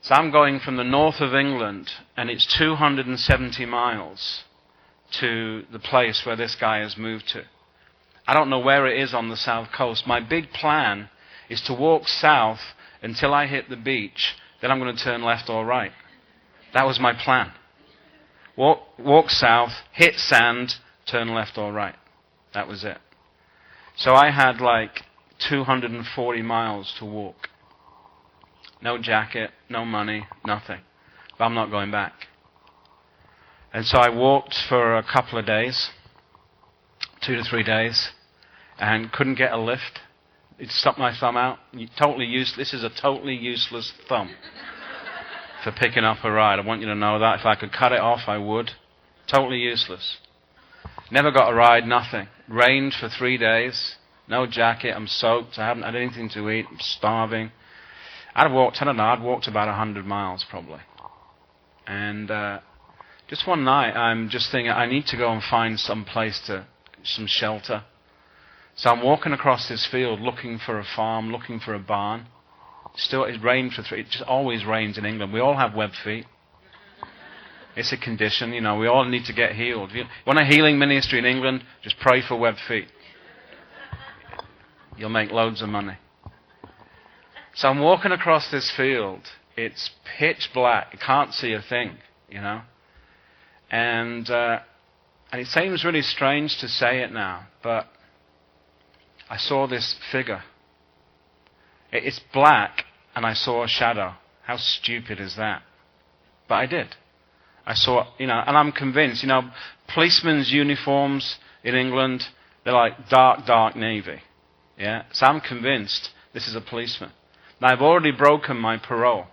So I'm going from the north of England, and it's 270 miles to the place where this guy has moved to. I don't know where it is on the south coast. My big plan is to walk south until I hit the beach, then I'm going to turn left or right. That was my plan. Walk south, hit sand, turn left or right. That was it. So I had like 240 miles to walk. No jacket, no money, nothing. But I'm not going back. And so I walked for a couple of days, 2 to 3 days, and couldn't get a lift. It stuck my thumb out. This is a totally useless thumb for picking up a ride. I want you to know that. If I could cut it off, I would. Totally useless. Never got a ride, nothing. Rained for 3 days. No jacket. I'm soaked. I haven't had anything to eat. I'm starving. I'd walked about 100 miles probably. And just one night, I'm just thinking, I need to go and find some shelter. So I'm walking across this field looking for a farm, looking for a barn. Still, it rained it just always rains in England. We all have webbed feet. It's a condition, we all need to get healed. If you want a healing ministry in England, just pray for webbed feet. You'll make loads of money. So I'm walking across this field. It's pitch black. You can't see a thing, And it seems really strange to say it now, but I saw this figure. It's black, and I saw a shadow. How stupid is that? But I did. I saw, and I'm convinced, policemen's uniforms in England, they're like dark navy. Yeah? So I'm convinced this is a policeman. Now, I've already broken my parole.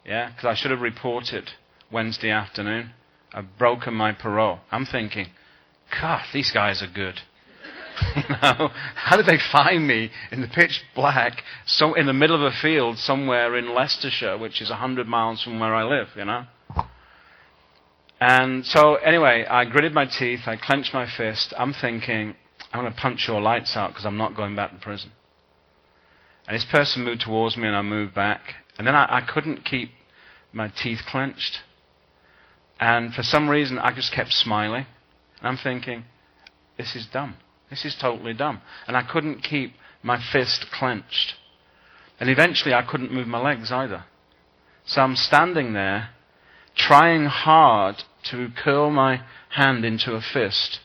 Yeah? Because I should have reported Wednesday afternoon. I've broken my parole. I'm thinking, God, these guys are good. How did they find me in the pitch black, so in the middle of a field somewhere in Leicestershire, which is 100 miles from where I live, And so, anyway, I gritted my teeth, I clenched my fist. I'm thinking, I'm going to punch your lights out because I'm not going back to prison. And this person moved towards me and I moved back. And then I couldn't keep my teeth clenched. And for some reason, I just kept smiling. And I'm thinking, this is dumb. This is totally dumb. And I couldn't keep my fist clenched. And eventually I couldn't move my legs either. So I'm standing there, trying hard to curl my hand into a fist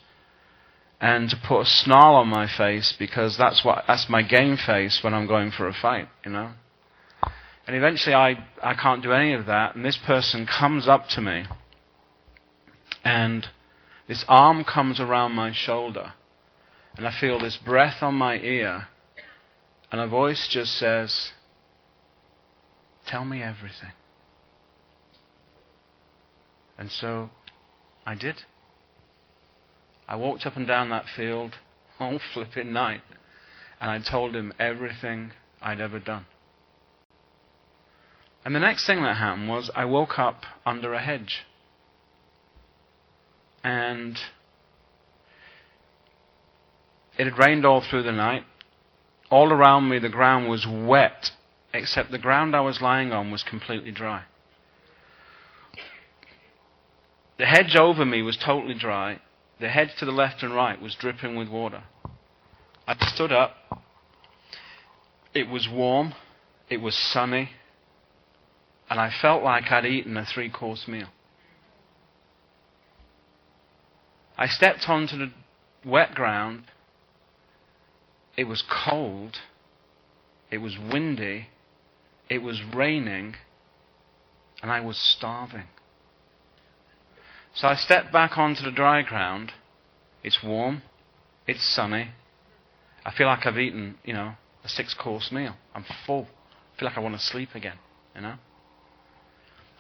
and to put a snarl on my face, because that's my game face when I'm going for a fight, And eventually I can't do any of that, and this person comes up to me, and this arm comes around my shoulder, and I feel this breath on my ear, and a voice just says, "Tell me everything." And so I did. I walked up and down that field all flipping night, and I told him everything I'd ever done. And the next thing that happened was I woke up under a hedge. And it had rained all through the night. All around me the ground was wet, except the ground I was lying on was completely dry. The hedge over me was totally dry. The hedge to the left and right was dripping with water. I stood up. It was warm. It was sunny. And I felt like I'd eaten a 3-course meal. I stepped onto the wet ground. It was cold. It was windy. It was raining. And I was starving. So I stepped back onto the dry ground. It's warm. It's sunny. I feel like I've eaten, a 6-course meal. I'm full. I feel like I want to sleep again,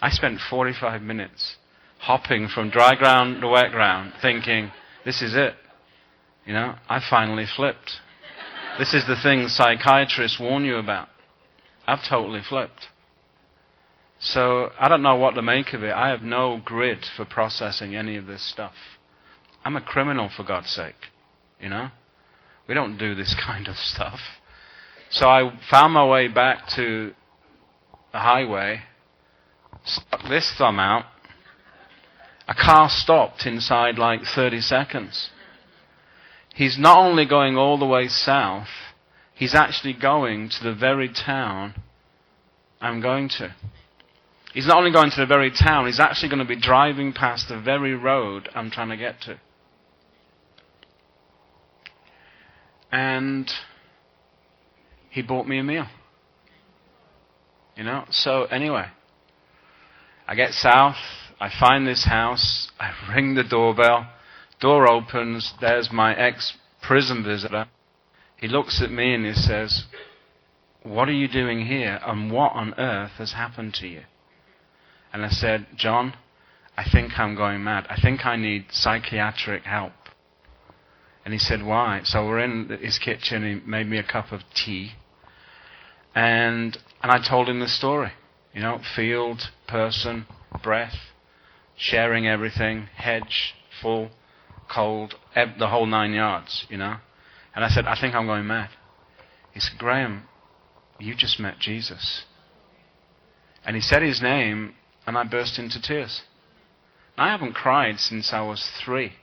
I spent 45 minutes hopping from dry ground to wet ground, thinking, this is it. I finally flipped. This is the thing psychiatrists warn you about. I've totally flipped. So I don't know what to make of it. I have no grid for processing any of this stuff. I'm a criminal, for God's sake. We don't do this kind of stuff. So I found my way back to the highway, stuck this thumb out. A car stopped inside like 30 seconds. He's not only going all the way south, he's actually going to the very town I'm going to. He's not only going to the very town, he's actually going to be driving past the very road I'm trying to get to. And he bought me a meal. So anyway, I get south, I find this house, I ring the doorbell, door opens, there's my ex-prison visitor. He looks at me and he says, "What are you doing here, and what on earth has happened to you?" And I said, "John, I think I'm going mad. I think I need psychiatric help." And he said, "Why?" So we're in his kitchen, he made me a cup of tea. And I told him the story. Field, person, breath, sharing everything, hedge, full, cold, the whole 9 yards, And I said, "I think I'm going mad." He said, "Graham, you just met Jesus." And he said his name, and I burst into tears. I haven't cried since I was 3.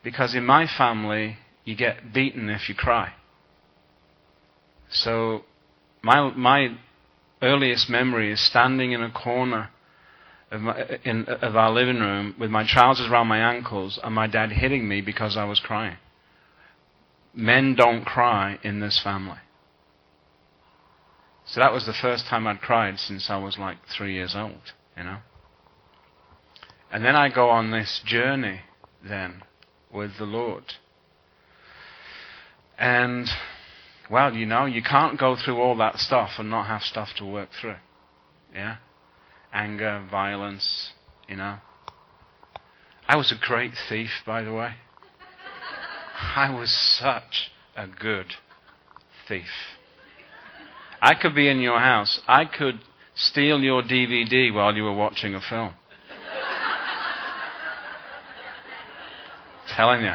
Because in my family, you get beaten if you cry. So my earliest memory is standing in a corner of our living room with my trousers around my ankles and my dad hitting me because I was crying. Men don't cry in this family. So that was the first time I'd cried since I was like 3 years old, And then I go on this journey then with the Lord. And, well, you can't go through all that stuff and not have stuff to work through. Yeah? Anger, violence, I was a great thief, by the way. I was such a good thief. I could be in your house. I could steal your DVD while you were watching a film. Telling you.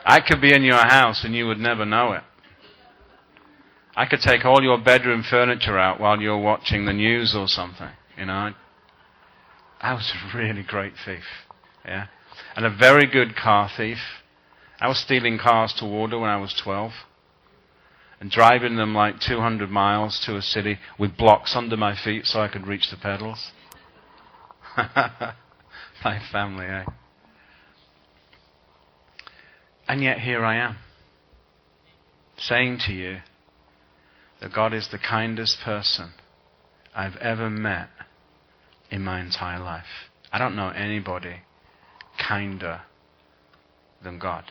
I could be in your house and you would never know it. I could take all your bedroom furniture out while you're watching the news or something. I was a really great thief. Yeah. And a very good car thief. I was stealing cars to order when I was 12. And driving them like 200 miles to a city with blocks under my feet so I could reach the pedals. My family, eh? And yet here I am, saying to you that God is the kindest person I've ever met in my entire life. I don't know anybody kinder than God.